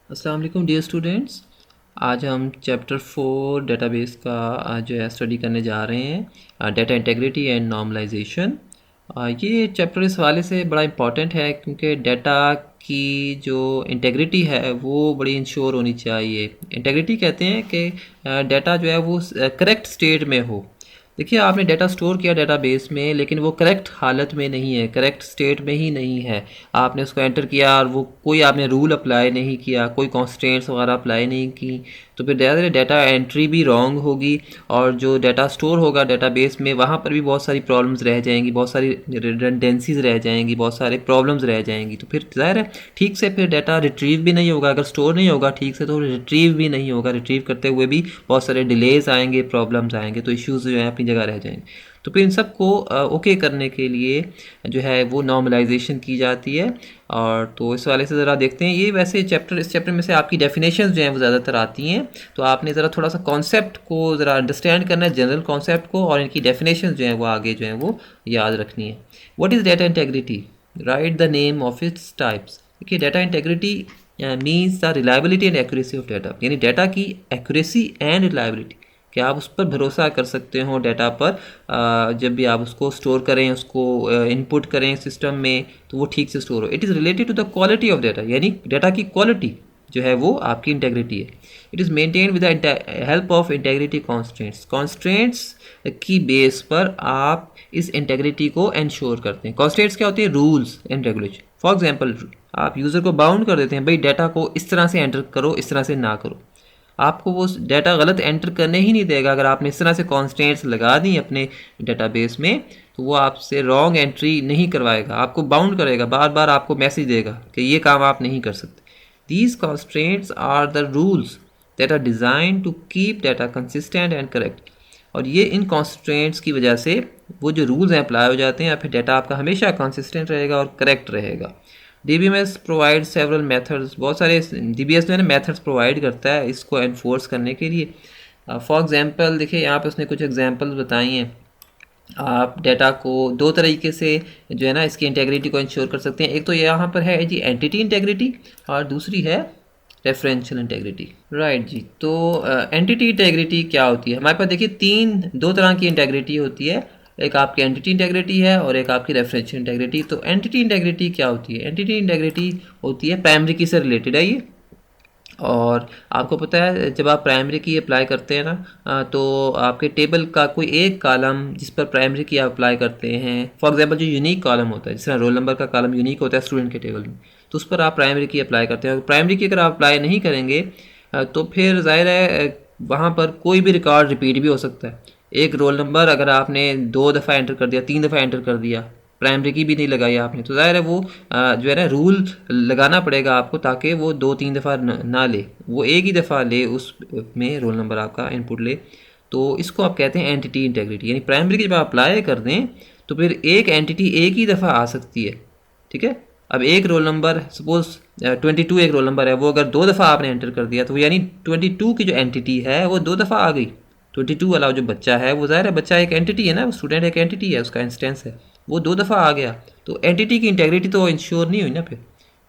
अस्सलाम वालेकुम dear students. आज हम चैप्टर 4 डेटाबेस का जो है स्टडी करने जा रहे हैं, डेटा इंटीग्रिटी एंड नॉर्मलाइजेशन। ये चैप्टर इस हवाले से बड़ा इम्पॉर्टेंट है क्योंकि डेटा की जो इंटीग्रिटी है वो बड़ी इंश्योर होनी चाहिए। इंटीग्रिटी कहते हैं कि डेटा जो है वो करेक्ट स्टेट में हो। देखिए, आपने डेटा स्टोर किया डेटाबेस में, लेकिन वो करेक्ट हालत में नहीं है, करेक्ट स्टेट में ही नहीं है। आपने उसको एंटर किया और वो कोई आपने रूल अप्लाई नहीं किया, कोई कॉन्स्ट्रेंट्स वगैरह अप्लाई नहीं की, तो फिर डेटा एंट्री भी रॉन्ग होगी और जो डेटा स्टोर होगा डेटाबेस में वहाँ पर भी बहुत सारी प्रॉब्लम्स रह जाएंगी, बहुत सारी रिडंडेंसीज रह जाएंगी, बहुत सारे प्रॉब्लम्स रह जाएंगी। तो फिर ज़ाहिर है ठीक से फिर डाटा रिट्रीव भी नहीं होगा। अगर स्टोर नहीं होगा ठीक से तो रिट्रीव भी नहीं होगा, रिट्रीव करते हुए भी बहुत सारे डिलेज आएंगे, प्रॉब्लम्स आएंगे, तो इश्यूज़ जो है अपनी जगह रह जाएंगे। तो फिर इन सब को ओके करने के लिए जो है वो नॉर्मलाइजेशन की जाती है। और तो इस वाले से ज़रा देखते हैं। ये वैसे इस चैप्टर में से आपकी डेफिनेशंस जो हैं वो ज़्यादातर आती हैं, तो आपने ज़रा थोड़ा सा कॉन्सेप्ट को ज़रा अंडरस्टैंड करना है, जनरल कॉन्सेप्ट को, और इनकी डेफिनेशंस जो हैं वो आगे जो हैं वो याद रखनी है। What is data integrity? Write the name of its types. देखिए, data integrity means the reliability and accuracy of data, यानी डाटा की एक्यूरेसी एंड रिलायबिलिटी, कि आप उस पर भरोसा कर सकते हो डाटा पर। जब भी आप उसको स्टोर करें, उसको इनपुट करें सिस्टम में, तो वो ठीक से स्टोर हो। It is related to the quality of data, यानी डाटा की क्वालिटी जो है वो आपकी इंटेग्रिटी है। It is maintain with the help of integrity constraints. Constraints की बेस पर आप इस इंटेग्रिटी को इंश्योर करते हैं। कॉन्स्ट्रेंट्स क्या होती है? Rules and regulation. For example, आप यूज़र को बाउंड कर देते हैं, भाई डाटा को इस तरह से एंटर करो, इस तरह से ना करो। आपको वो डाटा गलत एंटर करने ही नहीं देगा। अगर आपने इस तरह से कॉन्स्टेंट्स लगा दी अपने डाटाबेस में, तो वो आपसे रॉन्ग एंट्री नहीं करवाएगा, आपको बाउंड करेगा, बार बार आपको मैसेज देगा कि ये काम आप नहीं कर सकते। These constants are the rules that are design to keep data consistent and correct. और ये इन कॉन्स्टेंट्स की वजह से वो जो रूल्स हैं अप्लाई हो जाते हैं, या फिर डाटा आपका हमेशा कंसिस्टेंट रहेगा और करेक्ट रहेगा। DBMS प्रोवाइड सेवरल मेथड्स, बहुत सारे DBS जो है ना मेथड्स प्रोवाइड करता है इसको एनफोर्स करने के लिए। फॉर एग्जांपल देखिए, यहाँ पे उसने कुछ एग्जांपल्स बताई हैं। आप डाटा को दो तरीके से जो है ना इसकी इंटेग्रिटी को इंश्योर कर सकते हैं। एक तो यहाँ पर है जी एंटिटी इंटेग्रिटी, और दूसरी है रेफरेंशियल इंटेग्रिटी। राइट जी। तो एंटिटी इंटेग्रिटी क्या होती है? हमारे पास देखिए दो तरह की इंटेग्रिटी होती है। एक आपकी एंटिटी इंटेग्रिटी है और एक आपकी रेफरेंशियल इंटेग्रिटी। तो एंटिटी इंटेग्रिटी क्या होती है? एंटिटी इंटेग्रिटी होती है प्राइमरी की से रिलेटेड है ये। और आपको पता है जब आप प्राइमरी की अप्लाई करते हैं ना, तो आपके टेबल का कोई एक कॉलम जिस पर प्राइमरी की आप अप्लाई करते हैं, फॉर एग्जांपल जो यूनिक कॉलम होता है, जिस तरह रोल नंबर का कॉलम यूनिक होता है स्टूडेंट के टेबल में, तो उस पर आप प्राइमरी की अप्लाई करते हैं। प्राइमरी की अगर आप अप्लाई नहीं करेंगे तो फिर ज़ाहिर है वहाँ पर कोई भी रिकॉर्ड रिपीट भी हो सकता है। एक रोल नंबर अगर आपने 2 दफ़ा एंटर कर दिया, 3 दफ़ा एंटर कर दिया, प्राइमरी की भी नहीं लगाई आपने, तो ज़ाहिर है वो जो है ना रूल लगाना पड़ेगा आपको, ताकि वो 2-3 दफ़ा ना ले, वो एक ही दफ़ा ले, उस में रोल नंबर आपका इनपुट ले। तो इसको आप कहते हैं एंटिटी इंटेग्रिटी। यानी प्राइमरी की जब आप अप्लाई कर दें तो फिर एक एंटिटी एक ही दफ़ा आ सकती है। ठीक है। अब एक रोल नंबर, सपोज 22 एक रोल नंबर है, वो अगर 2 दफ़ा आपने एंटर कर दिया, तो यानी 22 की जो एंटिटी है वो 2 दफ़ा आ गई। 22 वाला जो बच्चा है वो ज़ाहिर है बच्चा एक एंटिटी है ना, स्टूडेंट एक एंटिटी है, उसका इंस्टेंस है, वो 2 दफ़ा आ गया, तो एंटिटी की इंटेग्रिटी तो इंश्योर नहीं हुई ना फिर।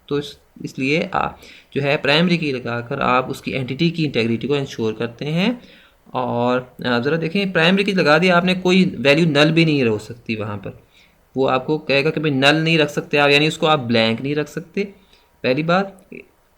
तो इसलिए आप जो है प्राइमरी की लगाकर आप उसकी एंटिटी की इंटेग्रिटी को इंश्योर करते हैं। और ज़रा देखें, प्राइमरी की लगा दी आपने, कोई वैल्यू नल भी नहीं हो सकती वहाँ पर। वो आपको कहेगा कि भाई नल नहीं रख सकते आप, यानी उसको आप ब्लैंक नहीं रख सकते, पहली बात।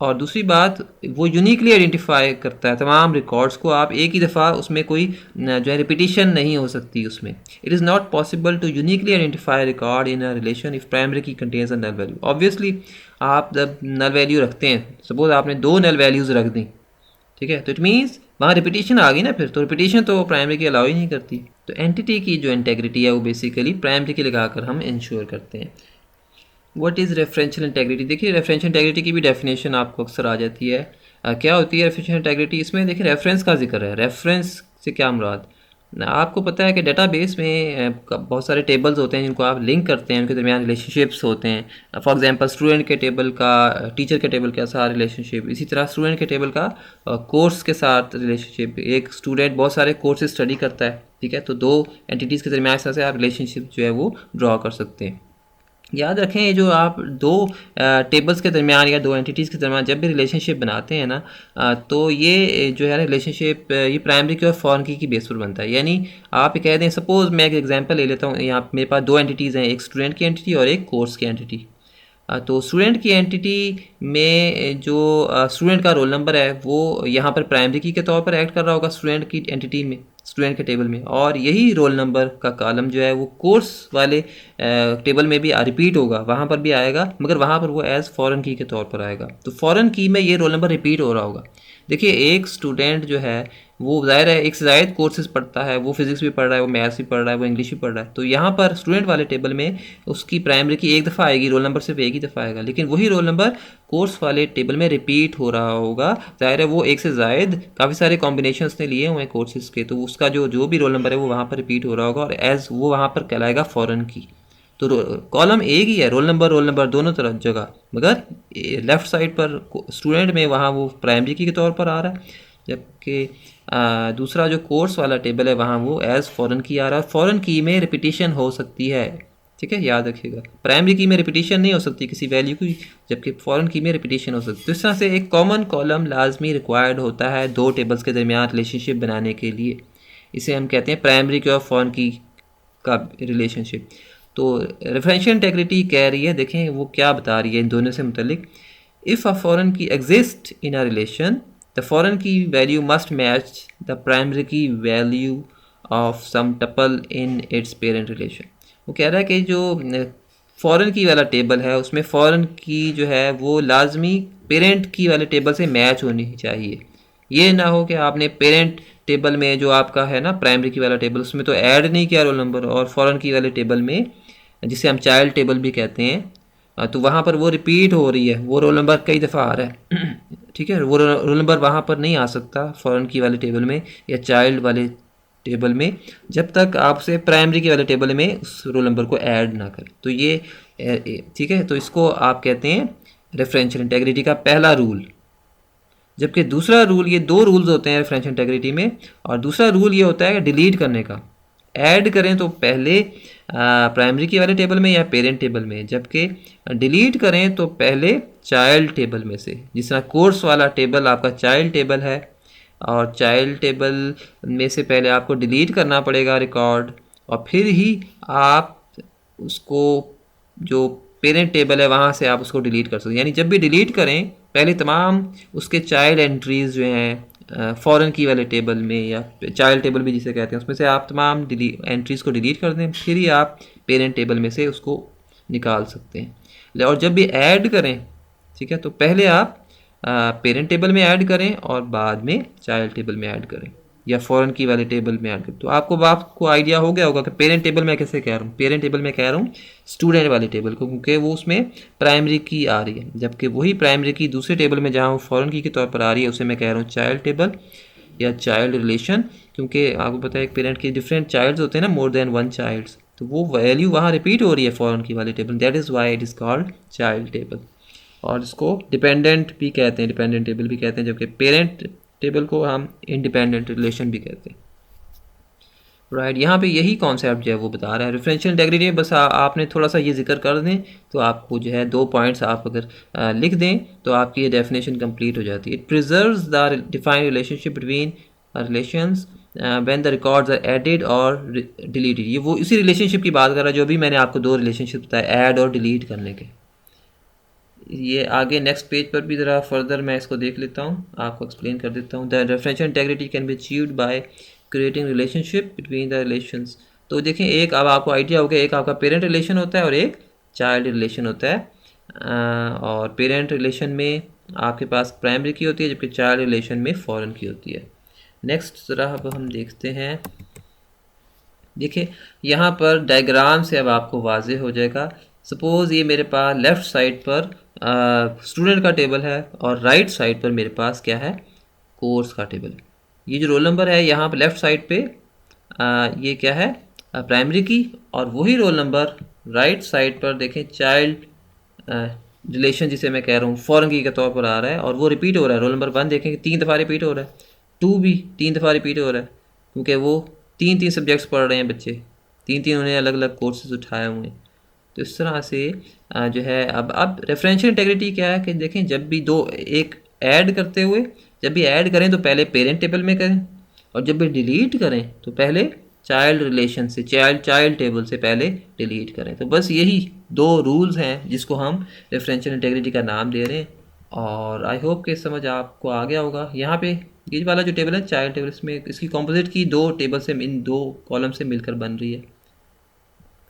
और दूसरी बात, वो यूनिकली आइडेंटिफाई करता है तमाम रिकॉर्ड्स को। आप एक ही दफ़ा उसमें कोई जो है रिपीटिशन नहीं हो सकती उसमें। It is not possible to uniquely identify record in a relation if primary key contains a null value. Obviously आप जब नल वैल्यू रखते हैं, सपोज आपने 2 नल वैल्यूज़ रख दी, ठीक है, तो इट मीन्स वहाँ रिपीटिशन आ गई ना, फिर तो रिपीटिशन तो प्राइमरी की अलाउ ही नहीं करती। तो एंटिटी की जो इंटेग्रिटी है वो बेसिकली प्राइमरी की लगाकर हम इंश्योर करते हैं। What is referential integrity? देखिए, रेफरेंशियल इंटेग्रिटी की भी डेफिनेशन आपको अक्सर आ जाती है। क्या होती है रेफरेंशियल इंटेग्रिटी? इसमें देखिए रेफरेंस का जिक्र है। रेफरेंस से क्या मुराद? आपको पता है कि डेटाबेस में बहुत सारे टेबल्स होते हैं जिनको आप लिंक करते हैं, उनके दरमियान रिलेशनशिप्स होते हैं। फॉर एग्जांपल स्टूडेंट के टेबल का टीचर के टेबल के साथ रिलेशनशिप, इसी तरह स्टूडेंट के टेबल का कोर्स के साथ रिलेशनशिप। एक स्टूडेंट बहुत सारे कोर्सेज स्टडी करता है, ठीक है, तो दो एंटिटीज़ के दरमियान से आप रिलेशनशिप जो है वो ड्रॉ कर सकते हैं। याद रखें ये जो आप दो टेबल्स के दरमियान या दो एंटिटीज़ के दरमियान जब भी रिलेशनशिप बनाते हैं ना, तो ये जो है रिलेशनशिप ये प्राइमरी की और फॉरेन की बेस पर बनता है। यानी आप ये कह दें, सपोज़ मैं एक एग्जांपल ले लेता हूँ, यहाँ मेरे पास दो एंटिटीज़ हैं, एक स्टूडेंट की एंटिटी और एक कोर्स की एंटिटी। तो स्टूडेंट की एंटिटी में जो स्टूडेंट का रोल नंबर है वो यहाँ पर प्राइमरी की के तौर पर ऐड कर रहा होगा स्टूडेंट की एंटिटी में, स्टूडेंट के टेबल में, और यही रोल नंबर का कॉलम जो है वो कोर्स वाले टेबल में भी रिपीट होगा, वहाँ पर भी आएगा, मगर वहाँ पर वो एज़ फॉरेन की के तौर पर आएगा। तो फॉरेन की में ये रोल नंबर रिपीट हो रहा होगा। देखिए एक स्टूडेंट जो है वो ज़ाहिर है एक से ज़ायद कोर्सेज पढ़ता है, वो फिज़िक्स भी पढ़ रहा है, वो मैथ्स भी पढ़ रहा है, वो इंग्लिश भी पढ़ रहा है। तो यहाँ पर स्टूडेंट वाले टेबल में उसकी प्राइमरी की एक दफ़ा आएगी, रोल नंबर सिर्फ एक ही दफ़ा आएगा, लेकिन वही रोल नंबर कोर्स वाले टेबल में रिपीट हो रहा होगा। ज़ाहिर है वो एक से ज़ायद काफ़ी सारे कॉम्बिनेशन उसने लिए हुए हैं कोर्सेज़ के, तो उसका जो भी रोल नंबर है वो वहाँ पर रिपीट हो रहा होगा, और एज़ वो वहाँ पर कहलाएगा फॉरेन की। तो कॉलम एक ही है, रोल नंबर दोनों तरफ जगह, मगर लेफ़्ट साइड पर स्टूडेंट में वहाँ वो प्राइमरी की के तौर पर आ रहा है, जबकि दूसरा जो कोर्स वाला टेबल है वहाँ वो एज़ फॉरेन की आ रहा है। फॉरेन की में रिपीटिशन हो सकती है, ठीक है, याद रखिएगा। प्राइमरी की में रिपीटिशन नहीं हो सकती किसी वैल्यू की, जबकि फॉरेन की में रिपीटिशन हो सकती है। तो इस तरह से एक कॉमन कॉलम लाजमी रिक्वायर्ड होता है दो टेबल्स के दरमियान रिलेशनशिप बनाने के लिए। इसे हम कहते हैं प्राइमरी की और फॉरेन की का रिलेशनशिप। तो रेफरेंशियल इंटेग्रिटी कह रही है, देखें वो क्या बता रही है इन दोनों से मुतलिक। If a foreign key exist in a relation, the foreign key value must match the primary key value of some tuple in its parent relation. वो कह रहा है कि जो फॉरेन की वाला टेबल है उसमें फॉरेन की जो है वो लाजमी पेरेंट की वाले टेबल से मैच होनी चाहिए। ये ना हो कि आपने पेरेंट टेबल में जो आपका है ना प्राइमरी की वाला टेबल, उसमें तो ऐड नहीं किया रोल नंबर, और फॉरेन की वाले टेबल में जिसे हम चाइल्ड टेबल भी कहते हैं, तो वहाँ पर वो रिपीट हो रही है, वो रोल नंबर कई दफ़ा आ रहा है ठीक है, वो रोल नंबर वहाँ पर नहीं आ सकता फॉरेन की वाले टेबल में या चाइल्ड वाले टेबल में, जब तक आप उसे प्राइमरी के वाले टेबल में उस रोल नंबर को ऐड ना करें। तो ये ठीक है, तो इसको आप कहते हैं रेफरेंशियल इंटेग्रिटी का पहला रूल। जबकि दूसरा रूल, ये दो रूल्स होते हैं रेफरेंशियल इंटेग्रिटी में, और दूसरा रूल ये होता है डिलीट करने का। ऐड करें तो पहले प्राइमरी की वाले टेबल में या पेरेंट टेबल में, जबकि डिलीट करें तो पहले चाइल्ड टेबल में से। जिस तरह कोर्स वाला टेबल आपका चाइल्ड टेबल है, और चाइल्ड टेबल में से पहले आपको डिलीट करना पड़ेगा रिकॉर्ड, और फिर ही आप उसको जो पेरेंट टेबल है वहाँ से आप उसको डिलीट कर सकते हैं। यानी जब भी डिलीट करें पहले तमाम उसके चाइल्ड एंट्रीज़ जो हैं फॉरेन की वाले टेबल में या चाइल्ड टेबल भी जिसे कहते हैं, उसमें से आप तमाम एंट्रीज़ को डिलीट कर दें, फिर ही आप पेरेंट टेबल में से उसको निकाल सकते हैं। और जब भी ऐड करें, ठीक है, तो पहले आप पेरेंट टेबल में ऐड करें और बाद में चाइल्ड टेबल में ऐड करें या फॉरेन की वाले टेबल में ऐड करें। तो आपको आइडिया हो गया होगा कि पेरेंट टेबल में कैसे कह रहा हूँ। पेरेंट टेबल में कह रहा हूँ स्टूडेंट वाले टेबल को, क्योंकि वो उसमें प्राइमरी की आ रही है, जबकि वही प्राइमरी की दूसरे टेबल में जहाँ वो फॉरेन की के तौर पर आ रही है उसे मैं कह रहा हूँ चाइल्ड टेबल या चाइल्ड रिलेशन। क्योंकि आपको पता है एक पेरेंट के डिफरेंट चाइल्ड्स होते हैं ना, मोर देन वन चाइल्ड्स, तो वो वैल्यू वहाँ रिपीट हो रही है फॉरेन की वाले table, that is why it is called child table. और इसको डिपेंडेंट भी कहते हैं, डिपेंडेंट टेबल भी कहते हैं, जबकि पेरेंट टेबल को हम इंडिपेंडेंट रिलेशन भी कहते हैं। राइट, यहाँ पे यही कॉन्सेप्ट जो है वो बता रहा है रेफरेंशियल इंटेग्रिटी में। बस आपने थोड़ा सा ये जिक्र कर दें तो आपको जो है दो पॉइंट्स आप अगर लिख दें तो आपकी ये डेफिनेशन कंप्लीट हो जाती है। It preserves the defined relationship between relations when the records are added और डिलीटेड। ये वो इसी रिलेशनशिप की बात कर रहा है जो भी मैंने आपको दो रिलेशनशिप बताए, ऐड और डिलीट करने के। ये आगे नेक्स्ट पेज पर भी ज़रा फर्दर मैं इसको देख लेता हूँ, आपको एक्सप्लेन कर देता हूँ। The referential integrity can be achieved by creating relationship between the relations. तो देखें, एक अब आपको आइडिया हो गया, एक आपका पेरेंट रिलेशन होता है और एक चाइल्ड रिलेशन होता है। और पेरेंट रिलेशन में आपके पास प्राइमरी की होती है, जबकि चाइल्ड रिलेशन में फॉरेन की होती है। नेक्स्ट ज़रा अब हम देखते हैं, देखिए यहाँ पर डायग्राम से अब आपको वाज़ेह हो जाएगा। सपोज़ ये मेरे पास लेफ़्ट साइड पर स्टूडेंट का टेबल है और राइट साइड पर मेरे पास क्या है, कोर्स का टेबल है। ये जो रोल नंबर है यहाँ पर लेफ़्ट साइड पे ये क्या है, प्राइमरी की, और वही रोल नंबर राइट साइड पर देखें चाइल्ड रिलेशन जिसे मैं कह रहा हूँ फॉरेन की के तौर पर आ रहा है, और वो रिपीट हो रहा है। रोल नंबर 1 देखें 3 दफ़ा रिपीट हो रहा है, 2 भी 3 दफ़ा रिपीट हो रहा है, क्योंकि वो 3 सब्जेक्ट्स पढ़ रहे हैं बच्चे, 3 उन्हें अलग अलग कोर्सेज उठाए हुए हैं। तो इस तरह से जो है अब रेफरेंशियल इंटेग्रिटी क्या है कि देखें, जब भी दो एक ऐड करते हुए, जब भी ऐड करें तो पहले पेरेंट टेबल में करें, और जब भी डिलीट करें तो पहले चाइल्ड रिलेशन से, चाइल्ड टेबल से पहले डिलीट करें। तो बस यही दो रूल्स हैं जिसको हम रेफरेंशियल इंटेग्रिटी का नाम दे रहे हैं। और आई होप कि समझ आपको आ गया होगा। यहाँ पे ये वाला जो टेबल है चाइल्ड टेबल, इसमें इसकी कॉम्पोजिट की दो टेबल से, इन दो कॉलम से मिलकर बन रही है,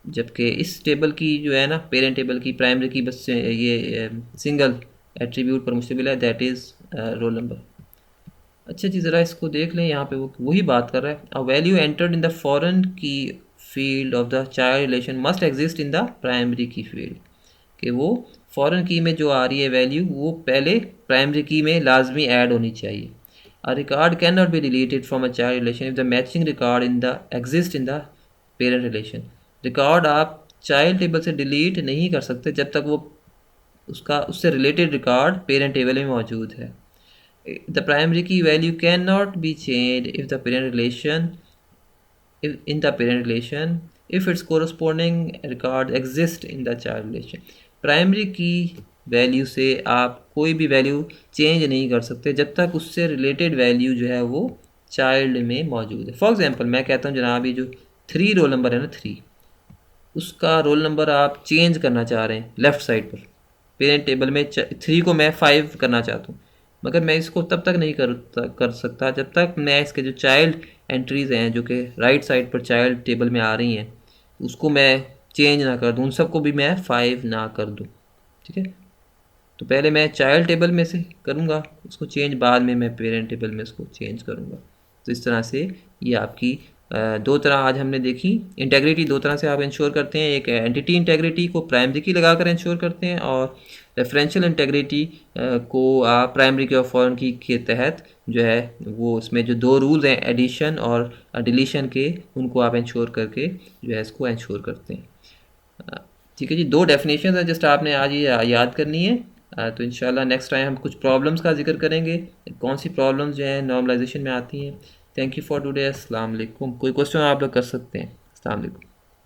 जबकि इस टेबल की जो है ना, पेरेंट टेबल की प्राइमरी की बस ये सिंगल एट्रीब्यूट पर मुश्तमिल है, दैट इज़ रोल नंबर। अच्छा जी, ज़रा इसको देख लें। यहाँ पे वो वही बात कर रहा है, a value entered in the foreign key field of the child relation must exist in the primary key field, कि वो फॉरेन की में जो आ रही है वैल्यू, वो पहले प्राइमरी की में लाजमी ऐड होनी चाहिए। A record can not be deleted from a child relation if the matching record in the exist in the parent relation. Record आप चाइल्ड टेबल से डिलीट नहीं कर सकते जब तक वो उसका उससे रिलेटेड रिकॉर्ड पेरेंट टेबल में मौजूद है। The primary key value cannot be changed if the parent relation, if in the parent relation, if its corresponding record exists in the child relation। Primary key value से आप कोई भी value change नहीं कर सकते जब तक उससे रिलेटेड वैल्यू जो है वो चाइल्ड में मौजूद है। फॉर एग्जांपल मैं कहता हूँ जनाब, ये जो 3 रोल नंबर है ना, 3, उसका रोल नंबर आप चेंज करना चाह रहे हैं लेफ़्ट साइड पर, पेरेंट टेबल में 3 को मैं 5 करना चाहता हूँ, मगर मैं इसको तब तक नहीं कर सकता जब तक मैं इसके जो चाइल्ड एंट्रीज़ हैं जो कि राइट साइड पर चाइल्ड टेबल में आ रही हैं, उसको मैं चेंज ना कर दूँ, उन सबको भी मैं 5 ना कर दूँ। ठीक है, तो पहले मैं चाइल्ड टेबल में से करूँगा उसको चेंज, बाद में मैं पेरेंट टेबल में इसको चेंज करूँगा। तो इस तरह से ये आपकी दो तरह आज हमने देखी। इंटेग्रिटी दो तरह से आप इंश्योर करते हैं, एक एंटिटी इंटेग्रिटी को प्राइमरी की लगा कर इंश्योर करते हैं, और रेफरेंशियल इंटेग्रिटी को आप प्राइमरी की और फॉरेन की के तहत जो है वो उसमें जो दो रूल्स हैं एडिशन और डिलीशन के, उनको आप इंश्योर करके जो है इसको इंश्योर करते हैं। ठीक है जी, दो डेफिनेशन है जस्ट आपने आज ये याद करनी है। तो इंशाल्लाह नेक्स्ट टाइम हम कुछ प्रॉब्लम्स का जिक्र करेंगे, कौन सी प्रॉब्लम्स जो है नॉर्मलाइजेशन में आती हैं। Thank you for today. अस्सलाम वालेकुम। कोई क्वेश्चन आप लोग कर सकते हैं। अस्सलाम वालेकुम।